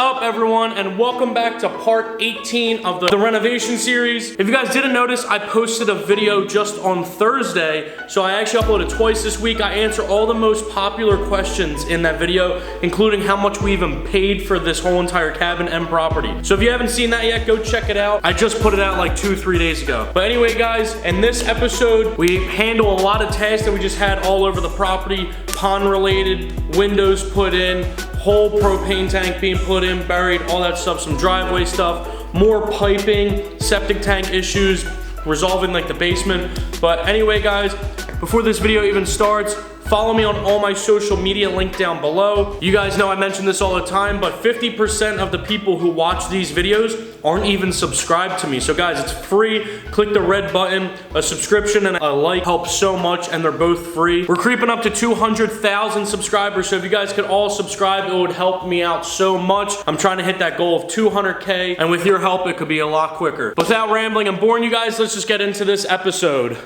up, everyone, and welcome back to part 18 of the renovation series. If you guys didn't notice, I posted a video just on Thursday, so I actually uploaded twice this week. I answer all the most popular questions in that video, including how much we even paid for this whole entire cabin and property. So if you haven't seen that yet, go check it out. I just put it out like 2-3 days ago. But anyway, guys, in this episode, we handle a lot of tasks that we just had all over the property, pond related, windows put in, whole propane tank being put in, buried, all that stuff, some driveway stuff, more piping, septic tank issues, resolving like the basement. But anyway, guys, before this video even starts, follow me on all my social media, link down below. You guys know I mention this all the time, but 50% of the people who watch these videos aren't even subscribed to me. So guys, it's free. Click the red button. A subscription and a like helps so much, and they're both free. We're creeping up to 200,000 subscribers, so if you guys could all subscribe, it would help me out so much. I'm trying to hit that goal of 200K, and with your help, it could be a lot quicker. Without rambling and boring you guys, let's just get into this episode.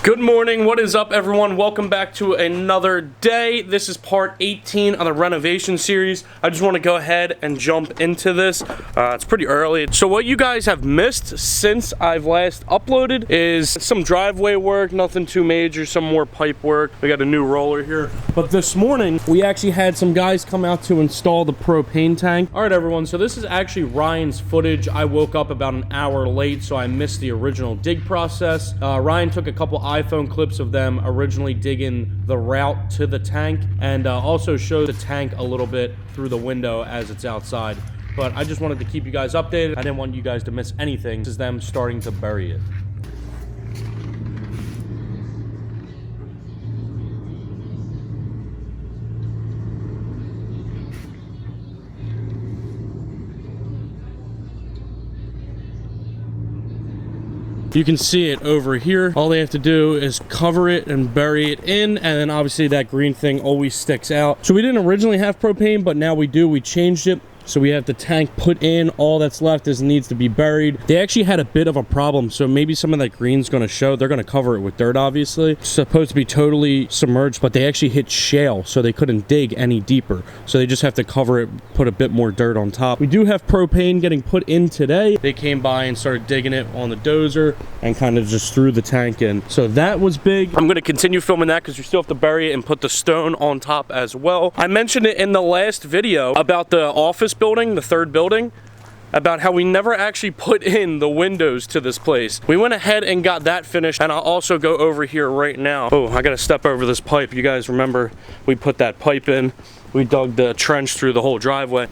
Good morning, what is up, everyone? Welcome back to another day. This is part 18 of the renovation series. I just want to go ahead and jump into this. It's pretty early. So what you guys have missed since I've last uploaded is some driveway work, nothing too major, some more pipe work. We got a new roller here. But this morning, we actually had some guys come out to install the propane tank. All right, everyone, so this is actually Ryan's footage. I woke up about an hour late, so I missed the original dig process. Ryan took a couple iPhone clips of them originally digging the route to the tank, and also showed the tank a little bit through the window as it's outside. But I just wanted to keep you guys updated. I didn't want you guys to miss anything. This is them starting to bury it. You can see it over here. All they have to do is cover it and bury it in, and then obviously that green thing always sticks out. So we didn't originally have propane, but now we do. We changed it. So we have the tank put in. All that's left is needs to be buried. They actually had a bit of a problem, so maybe some of that green's going to show. They're going to cover it with dirt, obviously. It's supposed to be totally submerged, but they actually hit shale, so they couldn't dig any deeper. So they just have to cover it, put a bit more dirt on top. We do have propane getting put in today. They came by and started digging it on the dozer and kind of just threw the tank in. So that was big. I'm going to continue filming that because we still have to bury it and put the stone on top as well. I mentioned it in the last video about the office building, the third building, about how we never actually put in the windows to this place. We went ahead and got that finished, and I'll also go over here right now. Oh, I gotta step over this pipe. You guys remember we put that pipe in. We dug the trench through the whole driveway.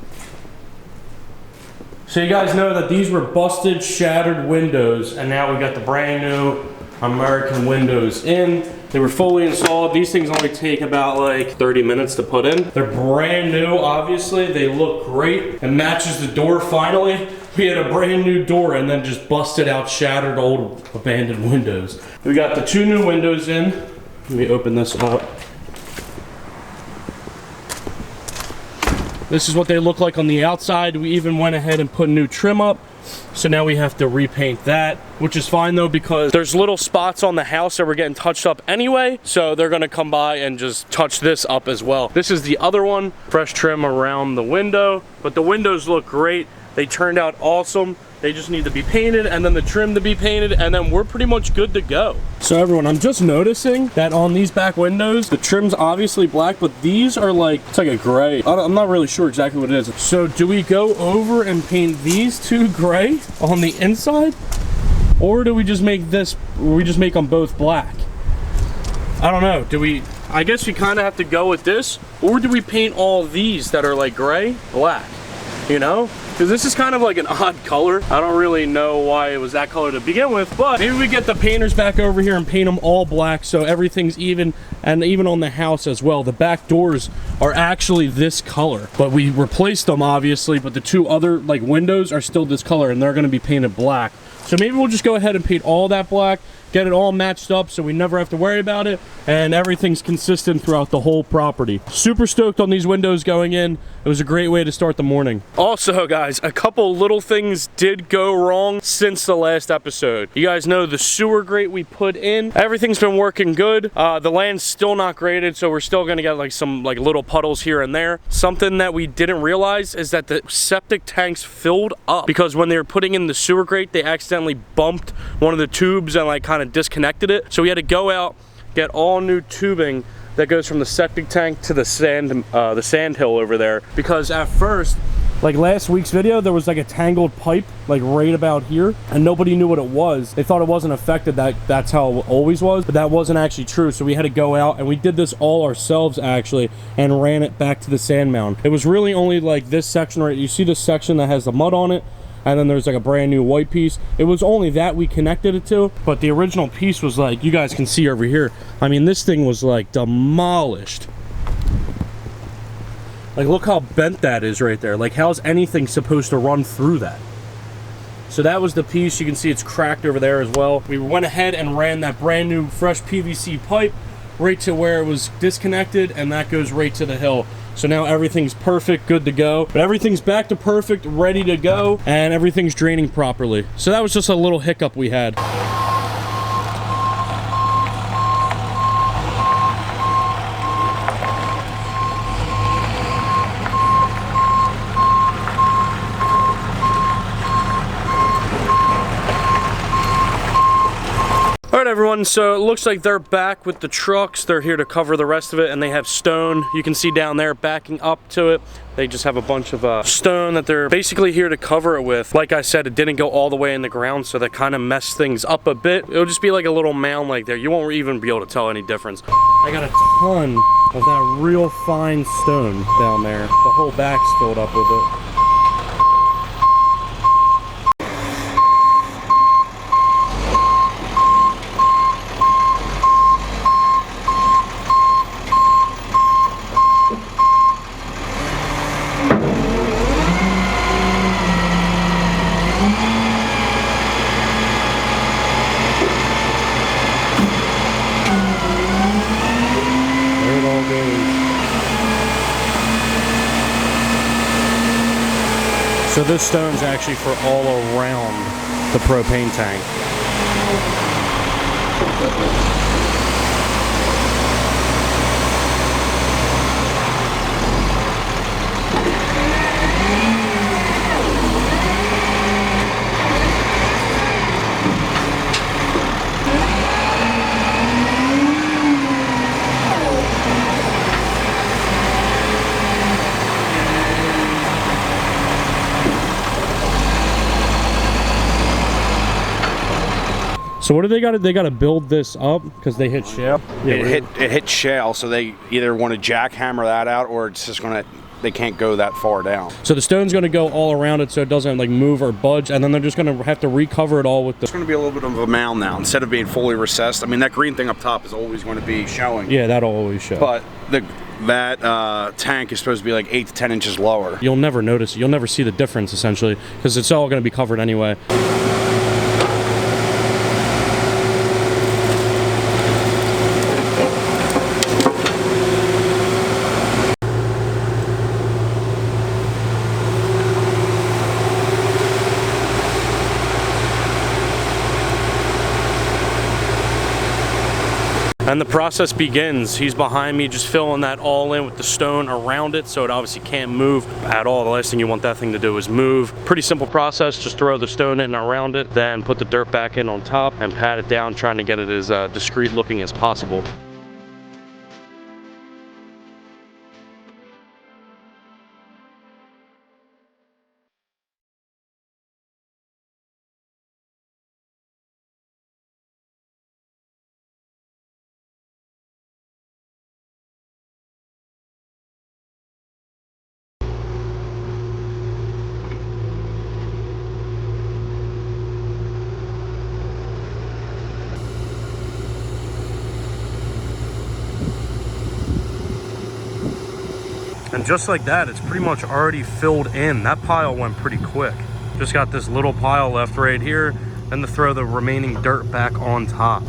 So you guys know that these were busted, shattered windows, and now we got the brand new American windows in. They were fully installed. These things only take about like 30 minutes to put in. They're brand new, obviously. They look great. It matches the door finally. We had a brand new door and then just busted out, shattered old abandoned windows. We got the two new windows in. Let me open this up. This is what they look like on the outside. We even went ahead and put new trim up. So now we have to repaint that, which is fine though, because there's little spots on the house that were getting touched up anyway. So they're gonna come by and just touch this up as well. This is the other one, fresh trim around the window, but the windows look great. They turned out awesome. They just need to be painted, and then the trim to be painted, and then we're pretty much good to go. So everyone, I'm just noticing that on these back windows, the trim's obviously black, but these are like, it's like a gray. I'm not really sure exactly what it is. So do we go over and paint these two gray on the inside? Or do we just make this, we just make them both black? I don't know. Do we, I guess we kind of have to go with this, or do we paint all these that are like gray, black, you know? Because this is kind of like an odd color. I don't really know why it was that color to begin with, but maybe we get the painters back over here and paint them all black so everything's even, and even on the house as well. The back doors are actually this color, but we replaced them obviously, but the two other like windows are still this color and they're gonna be painted black. So maybe we'll just go ahead and paint all that black, get it all matched up so we never have to worry about it, and everything's consistent throughout the whole property. Super stoked on these windows going in. It was a great way to start the morning. Also, guys, a couple little things did go wrong since the last episode. You guys know the sewer grate we put in, everything's been working good. The land's still not graded, so we're still gonna get like some like little puddles here and there. Something that we didn't realize is that the septic tanks filled up because when they were putting in the sewer grate, they accidentally bumped one of the tubes and like kind of disconnected it. So we had to go out, get all new tubing that goes from the septic tank to the sand hill over there, because at first, like last week's video, there was like a tangled pipe like right about here and nobody knew what it was. They thought it wasn't affected, that's how it always was, but that wasn't actually true. So we had to go out and we did this all ourselves actually and ran it back to the sand mound. It was really only like this section right, you see this section that has the mud on it, and then there's like a brand new white piece. It was only that we connected it to, but the original piece was like, you guys can see over here, I mean this thing was like demolished. Like look how bent that is right there. Like how's anything supposed to run through that? So that was the piece. You can see it's cracked over there as well. We went ahead and ran that brand new fresh PVC pipe right to where it was disconnected, and that goes right to the hill. So now everything's perfect, good to go. But everything's back to perfect, ready to go, and everything's draining properly. So that was just a little hiccup we had. All right, everyone, so it looks like they're back with the trucks. They're here to cover the rest of it, and they have stone. You can see down there backing up to it. They just have a bunch of stone that they're basically here to cover it with. Like I said, it didn't go all the way in the ground, so that kind of messed things up a bit. It'll just be like a little mound like there. You won't even be able to tell any difference. I got a ton of that real fine stone down there. The whole back's filled up with it. So this stone's actually for all around the propane tank. So what do they got to? They got to build this up because they hit shale. Yeah, it hit shale, so they either want to jackhammer that out, or it's just gonna. They can't go that far down. So the stone's going to go all around it so it doesn't like move or budge, and then they're just going to have to recover it all with the... It's going to be a little bit of a mound now instead of being fully recessed. I mean, that green thing up top is always going to be showing. Yeah, that'll always show. But that tank is supposed to be like 8 to 10 inches lower. You'll never notice it. You'll never see the difference essentially because it's all going to be covered anyway. And the process begins. He's behind me just filling that all in with the stone around it so it obviously can't move at all. The last thing you want that thing to do is move. Pretty simple process, just throw the stone in around it, then put the dirt back in on top and pat it down, trying to get it as discreet looking as possible. And just like that, it's pretty much already filled in. That pile went pretty quick. Just got this little pile left right here. then to throw the remaining dirt back on top.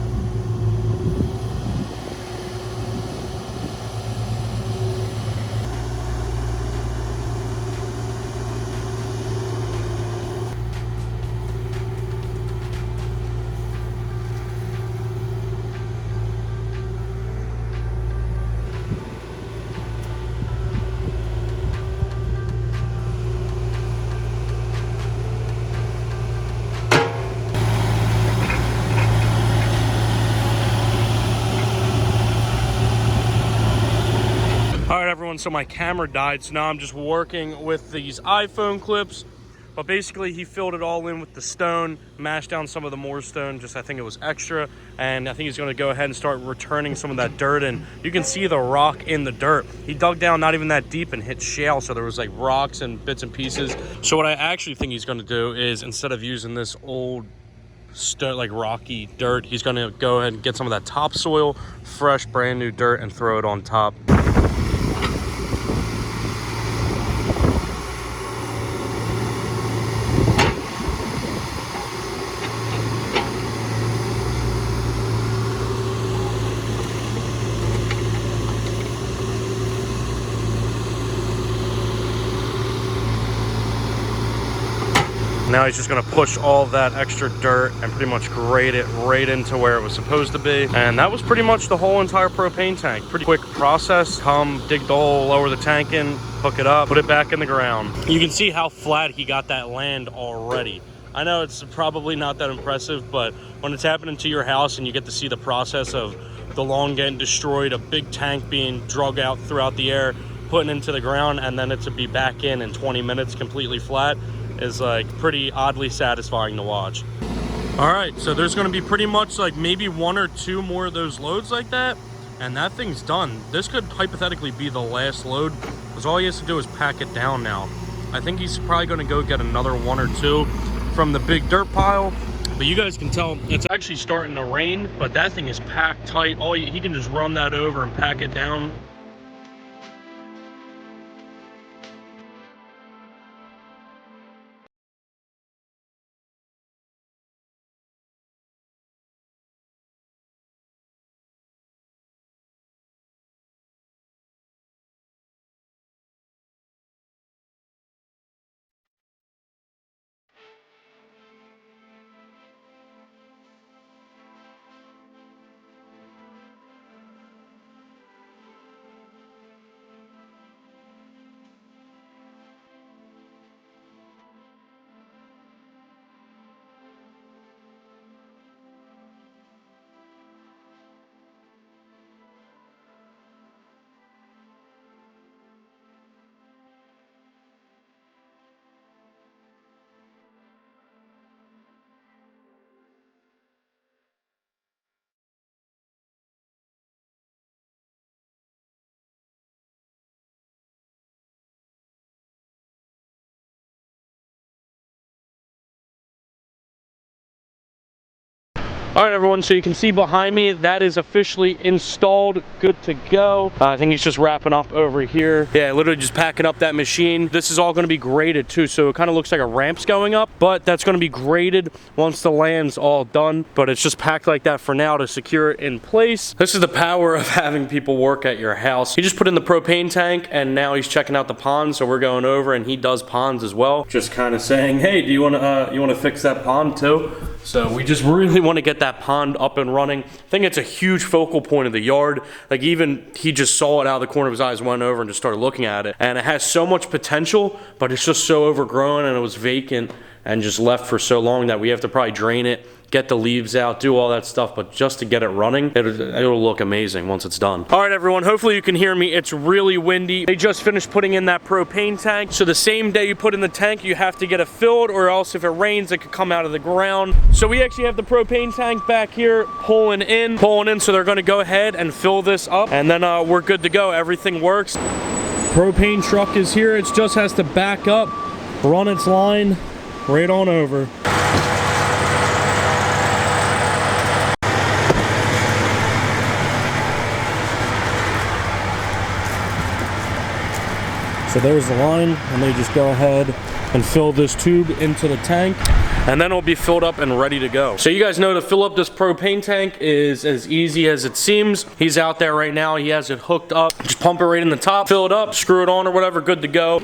Alright everyone, so my camera died, so now I'm just working with these iPhone clips. But basically he filled it all in with the stone, mashed down some of the more stone, just I think it was extra. And I think he's going to go ahead and start returning some of that dirt. And you can see the rock in the dirt. He dug down not even that deep and hit shale, so there was like rocks and bits and pieces. So what I actually think he's going to do is, instead of using this old like rocky dirt, he's going to go ahead and get some of that topsoil, fresh brand new dirt, and throw it on top. Now he's just gonna push all that extra dirt and pretty much grade it right into where it was supposed to be. And that was pretty much the whole entire propane tank. Pretty quick process. Come, dig the hole, lower the tank in, hook it up, put it back in the ground. You can see how flat he got that land already. I know it's probably not that impressive, but when it's happening to your house and you get to see the process of the lawn getting destroyed, a big tank being drug out throughout the air, putting into the ground, and then it to be back in 20 minutes completely flat, is like pretty oddly satisfying to watch. All right, so there's going to be pretty much like maybe 1 or 2 more of those loads like that, and that thing's done. This could hypothetically be the last load, because all he has to do is pack it down now. I think he's probably going to go get another 1 or 2 from the big dirt pile, but you guys can tell it's actually starting to rain, but that thing is packed tight. He can just run that over and pack it down. All right, everyone, so you can see behind me, that is officially installed, good to go. I think he's just wrapping up over here. Yeah, literally just packing up that machine. This is all gonna be graded too, so it kind of looks like a ramp's going up, but that's gonna be graded once the land's all done. But it's just packed like that for now to secure it in place. This is the power of having people work at your house. He just put in the propane tank, and now he's checking out the pond, so we're going over, and he does ponds as well. Just kind of saying, hey, do you wanna fix that pond too? So we just really want to get that pond up and running. I think it's a huge focal point of the yard. Like, even he just saw it out of the corner of his eyes, went over and just started looking at it. And it has so much potential, but it's just so overgrown, and it was vacant and just left for so long that we have to probably drain it, get the leaves out, do all that stuff, but just to get it running, it'll look amazing once it's done. All right, everyone, hopefully you can hear me. It's really windy. They just finished putting in that propane tank. So the same day you put in the tank, you have to get it filled, or else if it rains, it could come out of the ground. So we actually have the propane tank back here pulling in, so they're gonna go ahead and fill this up, and then we're good to go. Everything works. Propane truck is here. It just has to back up, run its line right on over. So there's the line, and they just go ahead and fill this tube into the tank, and then it'll be filled up and ready to go. So you guys know to fill up this propane tank is as easy as it seems. He's out there right now, he has it hooked up. Just pump it right in the top, fill it up, screw it on or whatever, good to go.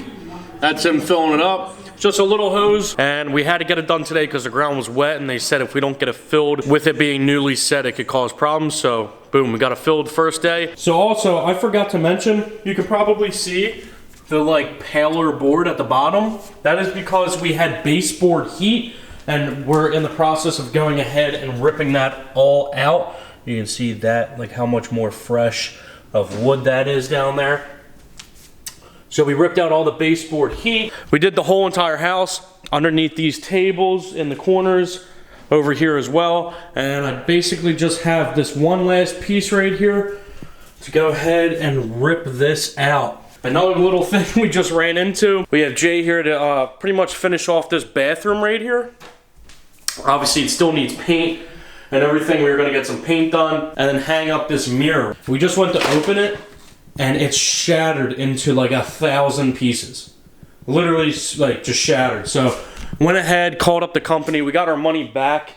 That's him filling it up. Just a little hose, and we had to get it done today because the ground was wet, and they said if we don't get it filled with it being newly set, it could cause problems. So boom, we got it filled first day. So also, I forgot to mention, you can probably see the like paler board at the bottom. That is because we had baseboard heat, and we're in the process of going ahead and ripping that all out. You can see that, like how much more fresh of wood that is down there. So we ripped out all the baseboard heat. We did the whole entire house underneath these tables in the corners, over here as well. And I basically just have this one last piece right here to go ahead and rip this out. Another little thing we just ran into, we have Jay here to pretty much finish off this bathroom right here. Obviously it still needs paint and everything. We were gonna get some paint done and then hang up this mirror. We just went to open it and it's shattered into like 1,000 pieces. Literally like just shattered. So went ahead, called up the company. We got our money back,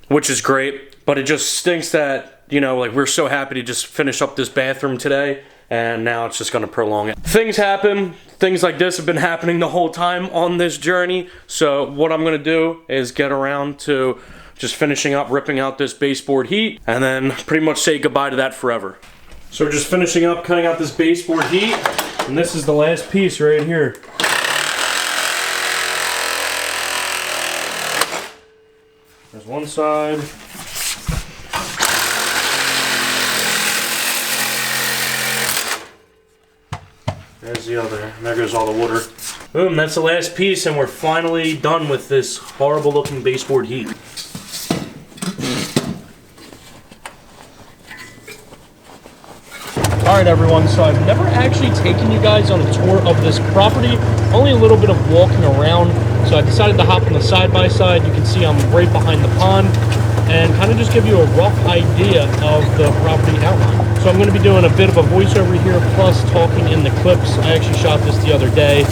which is great, but it just stinks that, you know, like we're so happy to just finish up this bathroom today, and now it's just gonna prolong it. Things happen. Things like this have been happening the whole time on this journey. So what I'm gonna do is get around to just finishing up, ripping out this baseboard heat, and then pretty much say goodbye to that forever. So we're just finishing up, cutting out this baseboard heat, and this is the last piece right here. There's one side. There's the other. And there goes all the water. Boom, that's the last piece, and we're finally done with this horrible looking baseboard heat. Alright everyone, so I've never actually taken you guys on a tour of this property, only a little bit of walking around, so I decided to hop on the side-by-side. You can see I'm right behind the pond, and kind of just give you a rough idea of the property outline. So I'm going to be doing a bit of a voiceover here, plus talking in the clips. I actually shot this the other day.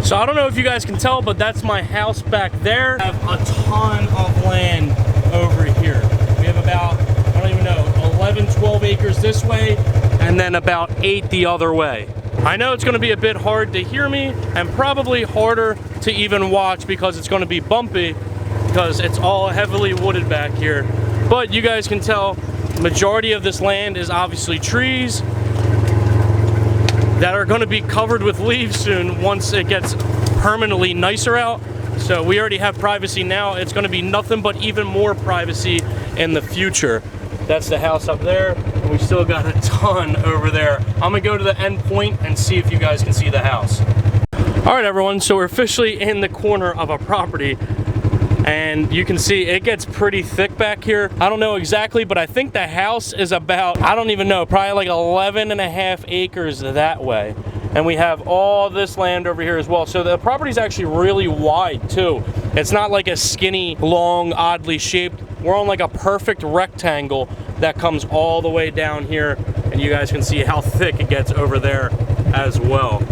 So I don't know if you guys can tell, but that's my house back there. I have a ton of land over here. We have about, I don't even know, 11, 12 acres this way, and then about 8 the other way. I know it's going to be a bit hard to hear me, and probably harder to even watch because it's going to be bumpy, because it's all heavily wooded back here. But you guys can tell, the majority of this land is obviously trees that are going to be covered with leaves soon once it gets permanently nicer out. So we already have privacy now. It's going to be nothing but even more privacy in the future. That's the house up there, and we still got a ton over there. I'm gonna go to the end point and see if you guys can see the house. All right, everyone, so we're officially in the corner of a property, and you can see it gets pretty thick back here. I don't know exactly, but I think the house is about, I don't even know, probably like 11.5 acres that way. And we have all this land over here as well. So the property is actually really wide too. It's not like a skinny, long, oddly shaped. We're on like a perfect rectangle that comes all the way down here, and you guys can see how thick it gets over there as well.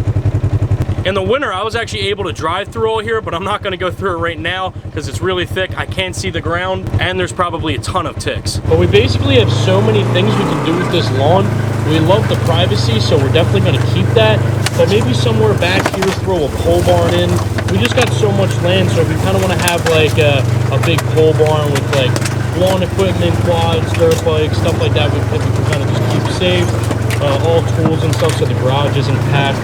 In the winter, I was actually able to drive through all here, but I'm not gonna go through it right now because it's really thick. I can't see the ground, and there's probably a ton of ticks. But we basically have so many things we can do with this lawn. We love the privacy, so we're definitely gonna keep that. But maybe somewhere back here, throw a pole barn in. We just got so much land, so if we kind of want to have like a big pole barn with like lawn equipment, quads, dirt bikes, stuff like that, we can kind of just keep safe. All tools and stuff, so the garage isn't packed.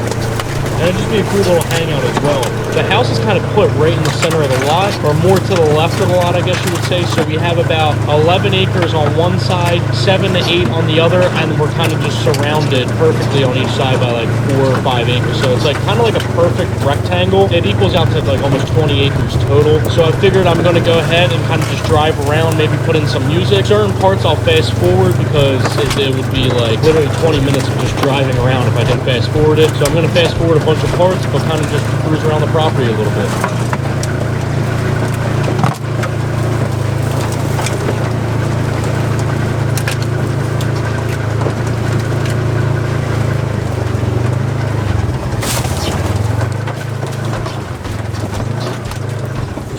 And it'd just be a cool little hangout as well. The house is kind of put right in the center of the lot, or more to the left of the lot, I guess you would say. So we have about 11 acres on one side, 7 to 8 on the other, and we're kind of just surrounded perfectly on each side by like 4 or 5 acres. So it's like kind of like a perfect rectangle. It equals out to like almost 20 acres total. So I figured I'm gonna go ahead and kind of just drive around, maybe put in some music. Certain parts I'll fast forward because it would be like literally 20 minutes of just driving around if I didn't fast forward it. So I'm gonna fast forward a bunch of parts, but kind of just cruise around the property a little bit.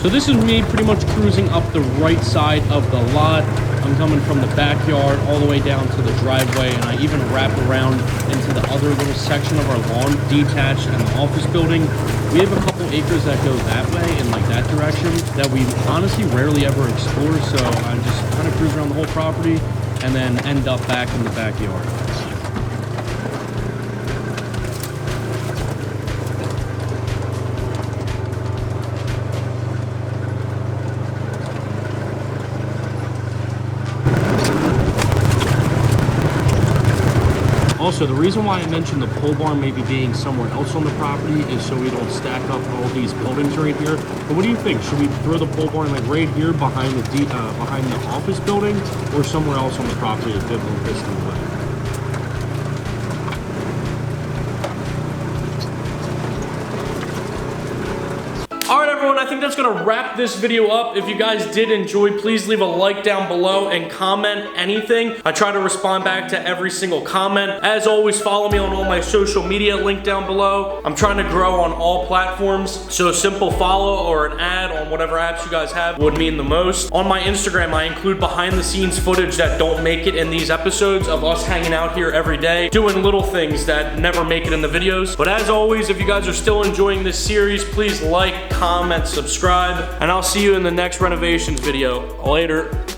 So this is me pretty much cruising up the right side of the lot. I'm coming from the backyard all the way down to the driveway, and I even wrap around into the other little section of our lawn, detached and the office building. We have a couple acres that go that way in like that direction that we honestly rarely ever explore, so I just kind of cruise around the whole property and then end up back in the backyard. Also, the reason why I mentioned the pole barn maybe being somewhere else on the property is so we don't stack up all these buildings right here. But what do you think? Should we throw the pole barn like right here behind the office building, or somewhere else on the property a bit more distant away? Alright everyone, I think that's going to wrap this video up. If you guys did enjoy, please leave a like down below and comment anything. I try to respond back to every single comment. As always, follow me on all my social media, link down below. I'm trying to grow on all platforms, so a simple follow or an ad on whatever apps you guys have would mean the most. On my Instagram, I include behind the scenes footage that don't make it in these episodes of us hanging out here every day, doing little things that never make it in the videos. But as always, if you guys are still enjoying this series, please like, comment, subscribe, and I'll see you in the next renovations video. Later.